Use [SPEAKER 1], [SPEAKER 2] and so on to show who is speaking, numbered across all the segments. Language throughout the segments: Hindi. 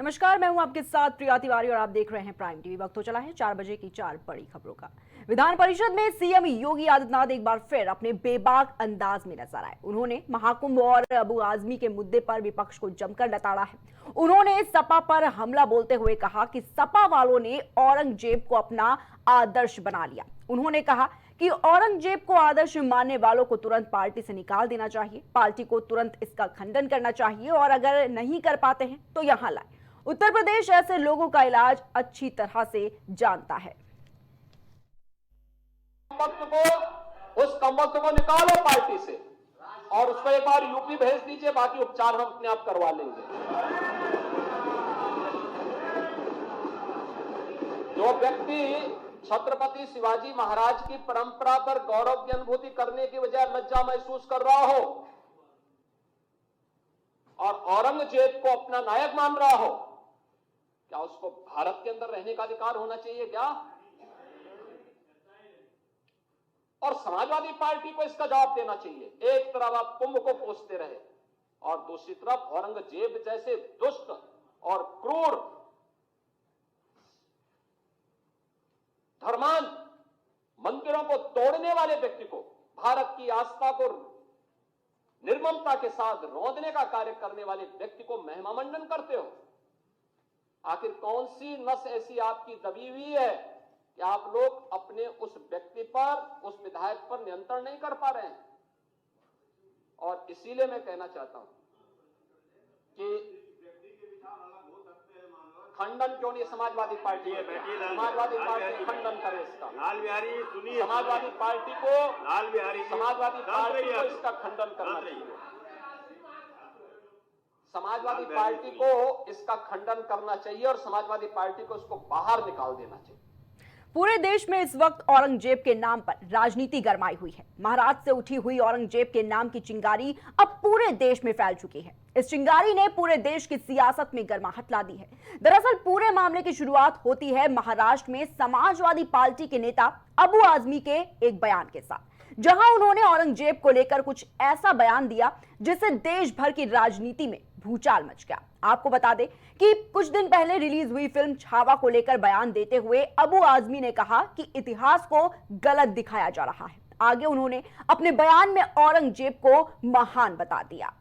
[SPEAKER 1] नमस्कार, मैं हूं आपके साथ प्रिया तिवारी और आप देख रहे हैं प्राइम टीवी। वक्त हो चला है 4 बजे की 4 बड़ी खबरों का। विधान परिषद में सीएम योगी आदित्यनाथ एक बार फिर अपने बेबाक अंदाज में नजर आए। उन्होंने महाकुंभ और अबू आजमी के मुद्दे पर विपक्ष को जमकर लताड़ा है। उन्होंने सपा पर हमला बोलते हुए कहा कि सपा वालों ने औरंगजेब को अपना आदर्श बना लिया। उन्होंने कहा कि औरंगजेब को आदर्श मानने वालों को तुरंत पार्टी से निकाल देना चाहिए। पार्टी को तुरंत इसका खंडन करना चाहिए और अगर नहीं कर पाते हैं तो यहां लाए। उत्तर प्रदेश ऐसे लोगों का इलाज अच्छी तरह से जानता है।
[SPEAKER 2] उस कमबख्त को निकालो पार्टी से और उसको एक बार यूपी भेज दीजिए, बाकी उपचार हम अपने आप करवा लेंगे। जो व्यक्ति छत्रपति शिवाजी महाराज की परंपरा पर गौरव की अनुभूति करने की बजाय लज्जा महसूस कर रहा हो और औरंगजेब को अपना नायक मान रहा हो, क्या उसको भारत के अंदर रहने का अधिकार होना चाहिए क्या? और समाजवादी पार्टी को इसका जवाब देना चाहिए। एक तरफ आप कुंभ को कोसते रहे और दूसरी तरफ औरंगजेब जैसे दुष्ट और क्रूर धर्मान मंदिरों को तोड़ने वाले व्यक्ति को, भारत की आस्था को निर्ममता के साथ रौंदने का कार्य करने वाले व्यक्ति को महिमा मंडन करते हो। आखिर कौन सी नस ऐसी आपकी दबी हुई है कि आप लोग अपने उस व्यक्ति पर, उस विधायक पर नियंत्रण नहीं कर पा रहे हैं? और इसीलिए मैं कहना चाहता हूं कि खंडन क्यों नहीं समाजवादी पार्टी है? समाजवादी पार्टी खंडन करे इसका।
[SPEAKER 3] लाल बिहारी सुनिए,
[SPEAKER 2] समाजवादी पार्टी को समाजवादी पार्टी को इसका खंडन करना चाहिए। समाजवादी पार्टी को इसका खंडन करना चाहिए और समाजवादी पार्टी को इसको बाहर निकाल देना चाहिए।
[SPEAKER 1] पूरे देश में इस वक्त औरंगजेब के नाम पर राजनीति गरमाई हुई है। महाराज से उठी हुई औरंगजेब के नाम की चिंगारी अब पूरे देश में फैल चुकी है। इस चिंगारी ने पूरे देश की सियासत में गर्माहट ला दी है। दरअसल पूरे मामले की शुरुआत होती है महाराष्ट्र में समाजवादी पार्टी के नेता अबू आजमी के एक बयान के साथ, जहां उन्होंने औरंगजेब को लेकर कुछ ऐसा बयान दिया जिससे देश भर की राजनीति में भूचाल मच गया। आपको बता दें कि कुछ दिन पहले रिलीज हुई फिल्म छावा को लेकर बयान देते हुए अबू आजमी ने कहा कि इतिहास को गलत दिखाया जा रहा है। आगे उन्होंने अपने बयान में औरंगजेब को महान बता दिया।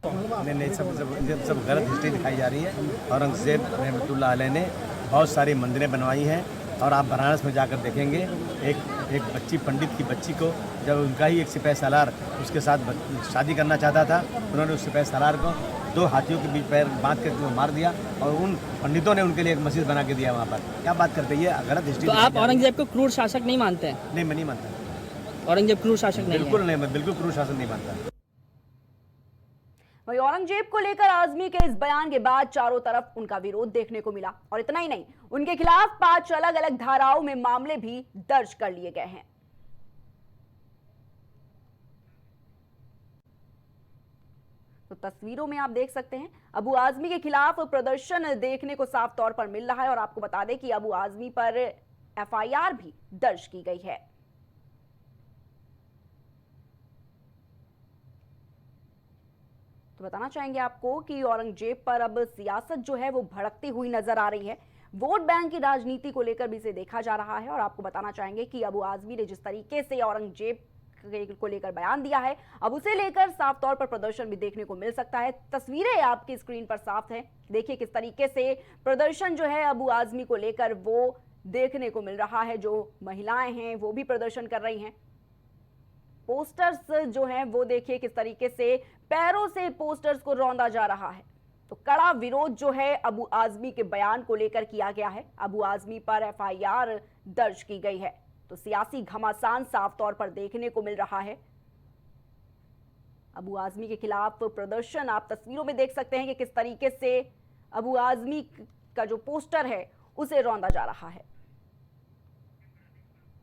[SPEAKER 4] नहीं, सब गलत हिस्ट्री दिखाई जा रही है। औरंगजेब रहमतुल्लाह अलैह ने बहुत सारी मंदिरें बनवाई हैं और आप बनारस में जाकर देखेंगे एक बच्ची, पंडित की बच्ची को, जब उनका ही एक सिपाही सालार उसके साथ शादी करना चाहता था, उन्होंने उस सिपाही सालार को 2 हाथियों के बीच पैर बांध कर मार दिया और उन पंडितों ने उनके लिए एक मस्जिद बना के दिया वहाँ पर। क्या बात करते हैं, गलत हिस्ट्री।
[SPEAKER 5] तो आप औरंगजेब को क्रूर शासक नहीं मानते हैं?
[SPEAKER 4] नहीं, मैं नहीं मानता।
[SPEAKER 5] औरंगजेब क्रूर शासक नहीं है?
[SPEAKER 4] बिल्कुल नहीं, मैं बिल्कुल क्रूर शासक नहीं मानता।
[SPEAKER 1] वहीं औरंगजेब को लेकर आजमी के इस बयान के बाद चारों तरफ उनका विरोध देखने को मिला और इतना ही नहीं, उनके खिलाफ 5 अलग अलग धाराओं में मामले भी दर्ज कर लिए गए हैं। तो तस्वीरों में आप देख सकते हैं अबू आजमी के खिलाफ प्रदर्शन देखने को साफ तौर पर मिल रहा है और आपको बता दें कि अबू आजमी पर एफआईआर भी दर्ज की गई है। तो बताना चाहेंगे आपको कि औरंगजेब पर अब सियासत जो है वो भड़कती हुई नजर आ रही है। वोट बैंक की राजनीति को लेकर भी इसे देखा जा रहा है और आपको बताना चाहेंगे कि अबू आजमी ने जिस तरीके से औरंगजेब को लेकर बयान दिया है, अब उसे लेकर साफ तौर पर प्रदर्शन भी देखने को मिल सकता है। तस्वीरें आपकी स्क्रीन पर साफ हैं, देखिए किस तरीके से प्रदर्शन जो है अबू आजमी को लेकर वो देखने को मिल रहा है। जो महिलाएं हैं वो भी प्रदर्शन कर रही हैं। पोस्टर्स जो हैं वो देखिए किस तरीके से पैरों से पोस्टर्स को रौंदा जा रहा है। तो कड़ा विरोध जो है अबू आजमी के बयान को लेकर किया गया है। अबू आजमी पर एफआईआर दर्ज की गई है। तो सियासी घमासान साफ तौर पर देखने को मिल रहा है। अबू आजमी के खिलाफ प्रदर्शन आप तस्वीरों में देख सकते हैं कि किस तरीके से अबू आजमी का जो पोस्टर है उसे रौंदा जा रहा है।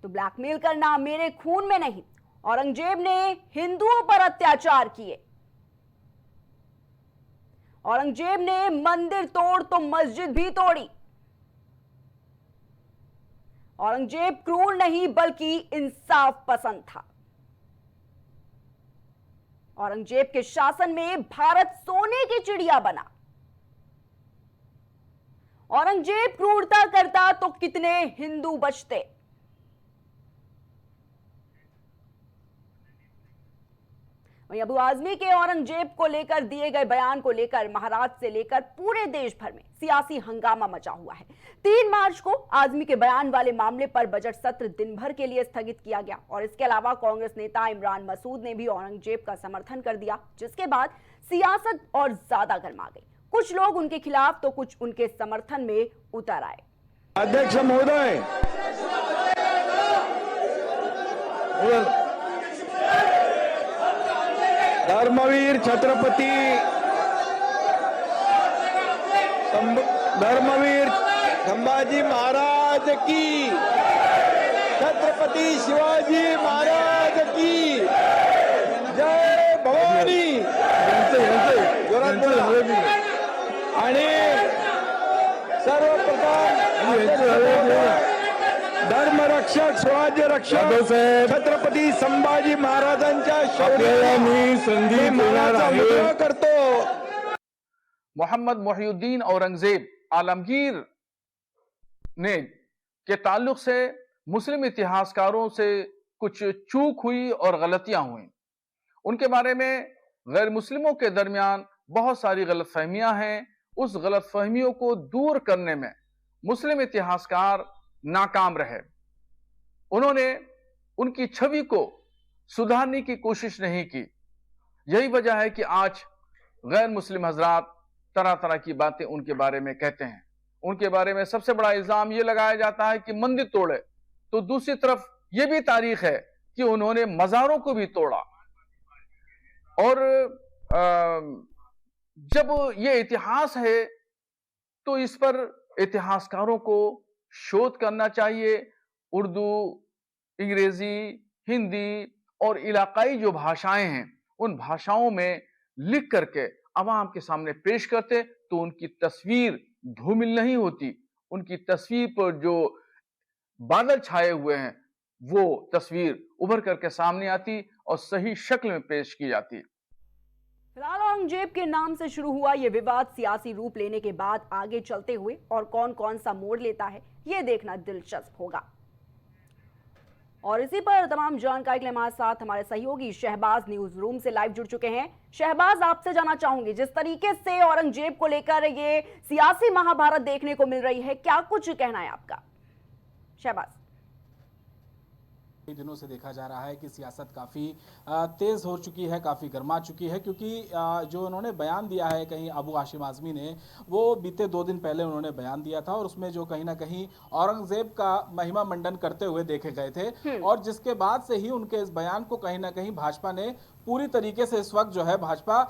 [SPEAKER 1] तो ब्लैकमेल करना मेरे खून में नहीं, औरंगजेब ने हिंदुओं पर अत्याचार किए। औरंगजेब ने मंदिर तोड़ तो मस्जिद भी तोड़ी। औरंगजेब क्रूर नहीं बल्कि इंसाफ पसंद था। औरंगजेब के शासन में भारत सोने की चिड़िया बना। औरंगजेब क्रूरता करता तो कितने हिंदू बचते। वहीं अबू आजमी के औरंगजेब को लेकर दिए गए बयान को लेकर महाराष्ट्र से लेकर पूरे देश भर में सियासी हंगामा मचा हुआ है। 3 मार्च को आजमी के बयान वाले मामले पर बजट सत्र दिन भर के लिए स्थगित किया गया और इसके अलावा कांग्रेस नेता इमरान मसूद ने भी औरंगजेब का समर्थन कर दिया, जिसके बाद सियासत और ज्यादा गर्मा गई। कुछ लोग उनके खिलाफ तो कुछ उनके समर्थन में उतर आए।
[SPEAKER 3] अध्यक्ष महोदय, धर्मवीर छत्रपती संभाजी महाराज की, छत्रपती शिवाजी महाराज की जय भवानी। आणि सर्वप्रथम धर्मरक्षक शिवाजी रक्षक छत्रपती संभाजी महाराजांच्या शौर्याला संधी मिळणार करतो।
[SPEAKER 6] मोहम्मद मोहिउद्दीन औरंगजेब आलमगीर ने के ताल्लुक से मुस्लिम इतिहासकारों से कुछ चूक हुई और गलतियां हुई। उनके बारे में गैर मुस्लिमों के दरमियान बहुत सारी गलतफहमियां हैं। उस गलतफहमियों को दूर करने में मुस्लिम इतिहासकार नाकाम रहे। उन्होंने उनकी छवि को सुधारने की कोशिश नहीं की। यही वजह है कि आज गैर मुस्लिम हजरात तरह तरह की बातें उनके बारे में कहते हैं। उनके बारे में सबसे बड़ा इल्जाम यह लगाया जाता है कि मंदिर तोड़े, तो दूसरी तरफ यह भी तारीख है कि उन्होंने मज़ारों को भी तोड़ा। और जब ये इतिहास है तो इस पर इतिहासकारों को शोध करना चाहिए। उर्दू, अंग्रेजी, हिंदी और इलाकाई जो भाषाएं हैं उन भाषाओं में लिख करके अवाम के सामने पेश करते तो उनकी तस्वीर धूमिल नहीं होती। उनकी तस्वीर पर जो बादल छाए हुए हैं वो तस्वीर उभर करके सामने आती और सही शक्ल में पेश की जाती।
[SPEAKER 1] फिलहाल औरंगजेब के नाम से शुरू हुआ यह विवाद सियासी रूप लेने के बाद आगे चलते हुए और कौन कौन सा मोड़ लेता है, यह देखना दिलचस्प होगा। और इसी पर तमाम जानकारी के लिए हमारे साथ हमारे सहयोगी शहबाज न्यूज रूम से लाइव जुड़ चुके हैं। शहबाज, आपसे जानना चाहूंगी, जिस तरीके से औरंगजेब को लेकर ये सियासी महाभारत देखने को मिल रही है, क्या कुछ कहना है आपका? शहबाज।
[SPEAKER 7] दिनों से देखा जा रहा है कि सियासत काफ़ी तेज़ हो चुकी है, काफ़ी गर्मा चुकी है, क्योंकि जो उन्होंने बयान दिया है कहीं अबू हाशिम आज़मी ने, वो बीते 2 दिन पहले उन्होंने बयान दिया था और उसमें जो कहीं ना कहीं औरंगजेब का महिमा मंडन करते हुए देखे गए थे और जिसके बाद से ही उनके इस बयान को कहीं ना कहीं भाजपा ने पूरी तरीके से इस वक्त जो है भाजपा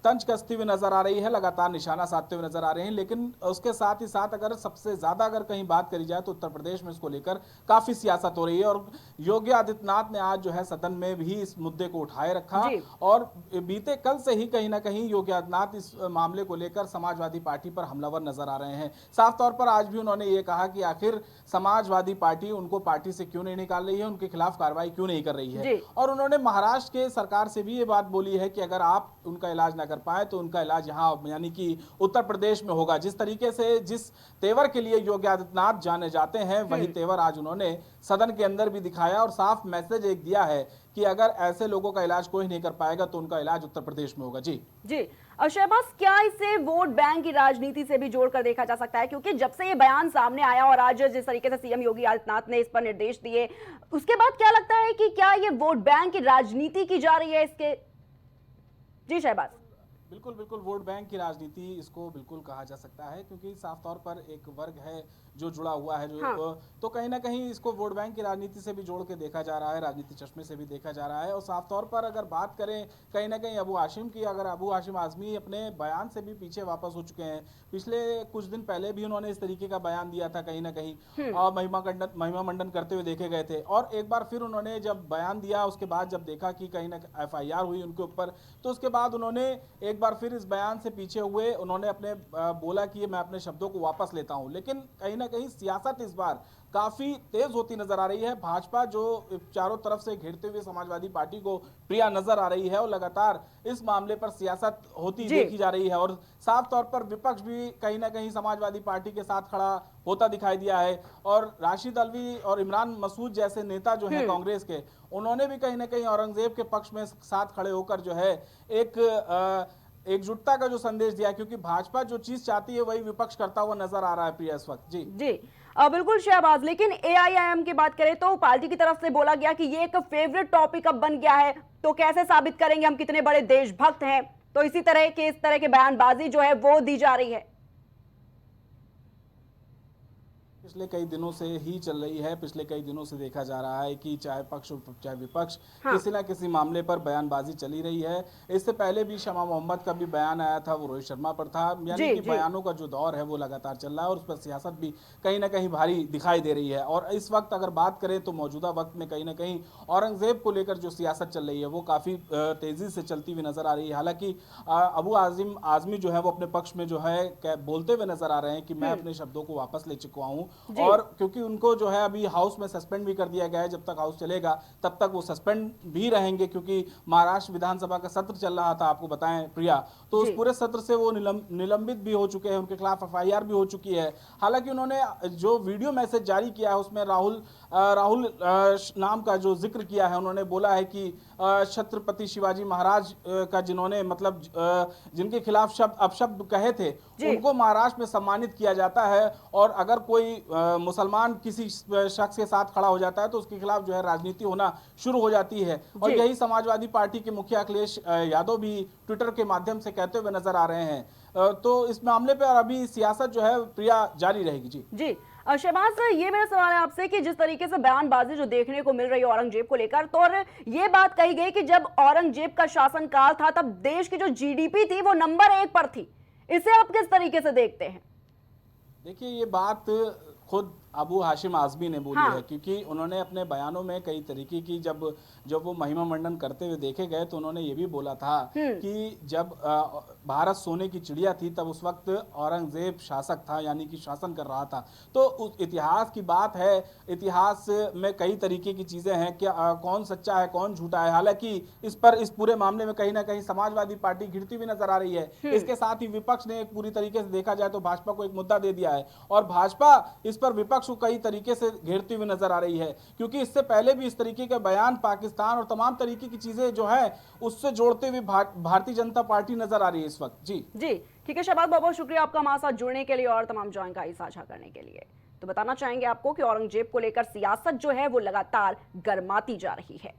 [SPEAKER 7] तंज कसती हुई नजर आ रही है, लगातार निशाना साधते हुए नजर आ रहे हैं। लेकिन उसके साथ ही साथ अगर सबसे ज्यादा अगर कहीं बात करी जाए तो उत्तर प्रदेश में इसको लेकर काफी सियासत हो रही है और योगी आदित्यनाथ ने आज जो है सदन में भी इस मुद्दे को उठाए रखा और बीते कल से ही कहीं ना कहीं योगी आदित्यनाथ इस मामले को लेकर समाजवादी पार्टी पर हमलावर नजर आ रहे हैं। साफ तौर पर आज भी उन्होंने ये कहा कि आखिर समाजवादी पार्टी उनको पार्टी से क्यों नहीं निकाल रही है, उनके खिलाफ कार्रवाई क्यों नहीं कर रही है। और उन्होंने महाराष्ट्र के सरकार से भी ये बात बोली है कि अगर आप उनका इलाज ना कर पाए तो उनका इलाज यहाँ यानी कि उत्तर प्रदेश में होगा। जिस तरीके से जिस तेवर के लिए योगी आदित्यनाथ जाने जाते हैं वही तेवर आज उन्होंने सदन के अंदर भी दिखाया और साफ मैसेज एक दिया है कि अगर ऐसे लोगों का इलाज कोई नहीं कर पाएगा तो उनका इलाज उत्तर प्रदेश में होगा। जी
[SPEAKER 1] शहबाज, क्या इसे वोट बैंक की राजनीति से भी जोड़कर देखा जा सकता है? क्योंकि जब से ये बयान सामने आया और आज जिस तरीके से सीएम योगी आदित्यनाथ ने इस पर निर्देश दिए, उसके बाद क्या लगता है कि क्या ये वोट बैंक की राजनीति की जा रही है इसके? जी शहबाज।
[SPEAKER 7] बिल्कुल वोट बैंक की राजनीति इसको बिल्कुल कहा जा सकता है, क्योंकि साफ तौर पर एक वर्ग है जो जुड़ा हुआ है जो तो कहीं ना कहीं इसको वोट बैंक की राजनीति से भी जोड़ के देखा जा रहा है, राजनीति चश्मे से भी देखा जा रहा है। और साफ तौर पर अगर बात करें कहीं ना कहीं अबू हाशिम की, अगर अबू हाशिम आज़मी अपने बयान से भी पीछे वापस हो चुके हैं। पिछले कुछ दिन पहले भी उन्होंने इस तरीके का बयान दिया था कहीं ना कहीं और महिमा मंडन करते हुए देखे गए थे और एक बार फिर उन्होंने जब बयान दिया उसके बाद जब देखा कि कहीं ना FIR हुई उनके ऊपर, तो उसके बाद उन्होंने एक बार फिर इस बयान से पीछे हुए। उन्होंने अपने बोला कि मैं अपने शब्दों को वापस लेता हूं, लेकिन कहीं ना कहीं सियासत इस बार काफी तेज होती नजर आ रही है। भाजपा जो चारों तरफ से घेरते हुए समाजवादी पार्टी को प्रिया नजर आ रही है और लगातार इस मामले पर सियासत होती देखी जा रही है और साफ तौर पर विपक्ष भी कहीं ना कहीं समाजवादी पार्टी के साथ खड़ा होता दिखाई दिया है। और राशिद अल्वी और इमरान मसूद जैसे नेता जो हैं कांग्रेस के, उन्होंने भी कहीं ना कहीं औरंगजेब के पक्ष में साथ खड़े होकर जो है एक एकजुटता का जो संदेश दिया, क्योंकि भाजपा जो चीज चाहती है वही विपक्ष करता हुआ नजर आ रहा है प्रिया इस वक्त। जी
[SPEAKER 1] बिल्कुल शहबाज, लेकिन एआईएम की बात करें तो पार्टी की तरफ से बोला गया कि ये एक फेवरेट टॉपिक अब बन गया है, तो कैसे साबित करेंगे हम कितने बड़े देशभक्त हैं? तो इस तरह के बयानबाजी जो है वो दी जा रही है।
[SPEAKER 7] पिछले कई दिनों से ही चल रही है। पिछले कई दिनों से देखा जा रहा है कि चाहे पक्ष चाहे विपक्ष किसी ना किसी मामले पर बयानबाजी चली रही है। इससे पहले भी शमा मोहम्मद का भी बयान आया था, वो रोहित शर्मा पर था। यानी कि बयानों का जो दौर है वो लगातार चल रहा है और उस पर सियासत भी कहीं ना कहीं भारी दिखाई दे रही है। और इस वक्त अगर बात करें तो मौजूदा वक्त में कहीं ना कहीं औरंगजेब को लेकर जो सियासत चल रही है वो काफी तेजी से चलती हुई नजर आ रही है। हालांकि अबू आजमी जो है वो अपने पक्ष में जो है बोलते हुए नजर आ रहे हैं कि मैं अपने शब्दों को वापस ले चुका हूं, और क्योंकि उनको जो है अभी हाउस में सस्पेंड भी कर दिया गया है। जब तक हाउस चलेगा तब तक वो सस्पेंड भी रहेंगे, क्योंकि महाराष्ट्र विधानसभा का सत्र चल रहा था, आपको बताएं प्रिया, तो उस पूरे सत्र से वो निलंबित भी हो चुके हैं, उनके खिलाफ एफआईआर भी हो चुकी है। हालांकि उन्होंने जो वीडियो मैसेज जारी किया है उसमें राहुल नाम का जो जिक्र किया है, उन्होंने बोला है कि छत्रपति शिवाजी महाराज का जिन्होंने मतलब जिनके खिलाफ अपशब्द कहे थे उनको महाराष्ट्र में सम्मानित किया जाता है, और अगर कोई मुसलमान किसी शख्स के साथ खड़ा हो जाता है तो उसके खिलाफ जो है राजनीति होना शुरू हो जाती है। और यही समाजवादी पार्टी के मुखिया अखिलेश यादव भी ट्विटर के माध्यम से कहते हुए नजर आ रहे हैं। तो इस मामले पर अभी सियासत जो है प्रिया जारी रहेगी। जी
[SPEAKER 1] शहबाज, ये मेरा सवाल है आपसे कि जिस तरीके से बयानबाजी जो देखने को मिल रही है औरंगजेब को लेकर, तो और ये बात कही गई कि जब औरंगजेब का शासनकाल था तब देश की जो जीडीपी थी वो नंबर 1 पर थी। इसे आप किस तरीके से देखते हैं?
[SPEAKER 7] देखिए, ये बात खुद अबू हाशिम आजमी ने बोली है, क्योंकि उन्होंने अपने बयानों में कई तरीके की जब वो महिमा मंडन करते हुए देखे गए तो उन्होंने ये भी बोला था कि जब भारत सोने की चिड़िया थी तब उस वक्त औरंगजेब शासक था, यानी कि शासन कर रहा था। तो उस इतिहास की बात है, इतिहास में कई तरीके की चीजें हैं कि कौन सच्चा है कौन झूठा है। हालांकि इस पूरे मामले में कहीं ना कहीं समाजवादी पार्टी घिरती हुई नजर आ रही है। इसके साथ ही विपक्ष ने एक पूरी तरीके से देखा जाए तो भाजपा को एक मुद्दा दे दिया है, और भाजपा इस पर विपक्ष को कई तरीके से घेरती हुई नजर आ रही है, क्योंकि इससे पहले भी इस तरीके के बयान पाकिस्तान और तमाम तरीके की चीजें जो है उससे जोड़ते हुए भारतीय जनता पार्टी नजर आ रही है इस वक्त। जी
[SPEAKER 1] ठीक है शहबाज, बहुत बहुत शुक्रिया आपका हमारे साथ जुड़ने के लिए और तमाम जानकारी साझा करने के लिए। तो बताना चाहेंगे आपको कि औरंगजेब को लेकर सियासत जो है वो लगातार गर्माती जा रही है।